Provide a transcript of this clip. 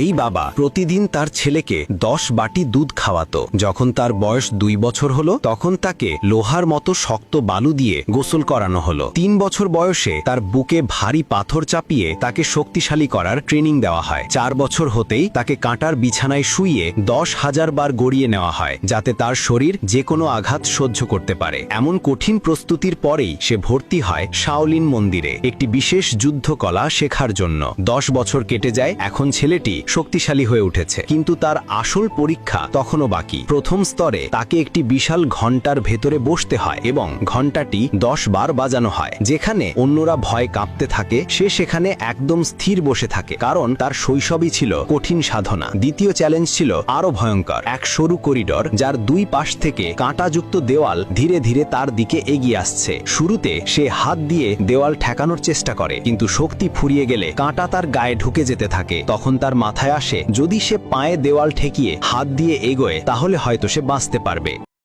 এই বাবা প্রতিদিন তার ছেলেকে 10 বাটি দুধ খাওয়াতো। যখন তার বয়স 2 বছর হলো তখন তাকে লোহার মতো শক্ত বালু দিয়ে গোসল করানো হলো। 3 বছর বয়সে তার বুকে ভারী পাথর চাপিয়ে তাকে শক্তিশালী করার ট্রেনিং দেওয়া হয়। 4 বছর হতেই তাকে কাঁটার বিছানায় শুইয়ে 10,000 বার গড়িয়ে নেওয়া হয়, যাতে তার শরীর যে কোনো আঘাত সহ্য করতে পারে। এমন কঠিন প্রস্তুতির পরেই সে ভর্তি হয় শাওলিন মন্দিরে একটি বিশেষ যুদ্ধকলা শেখার জন্য। 10 বছর কেটে যায়, এখন ছেলেটি শক্তিশালী হয়ে উঠেছে, কিন্তু তার আসল পরীক্ষা তখনও বাকি। প্রথম স্তরে তাকে একটি বিশাল ঘণ্টার ভেতরে বসতে হয় এবং ঘণ্টাটি 10 বার বাজানো হয়। যেখানে অন্যরা ভয় কাঁপতে থাকে, সে সেখানে একদম স্থির বসে থাকে, কারণ তার শৈশবই ছিল কঠিন সাধনা। দ্বিতীয় চ্যালেঞ্জ ছিল আরো ভয়ঙ্কর। এক সরু করিডর যার 2 পাশ থেকে কাঁটাযুক্ত দেওয়াল ধীরে ধীরে তার দিকে এগিয়ে আসছে। শুরুতে সে হাত দিয়ে দেওয়াল ঠেকানোর চেষ্টা করে, কিন্তু শক্তি ফুরিয়ে গেলে কাঁটা তার গায়ে ঢুকে যেতে থাকে। তখন তার মাথায় আসে, যদি সে পায়ে দেওয়াল ঠেকিয়ে হাত দিয়ে এগোয় তাহলে হয়তো সে বাঁচতে পারবে।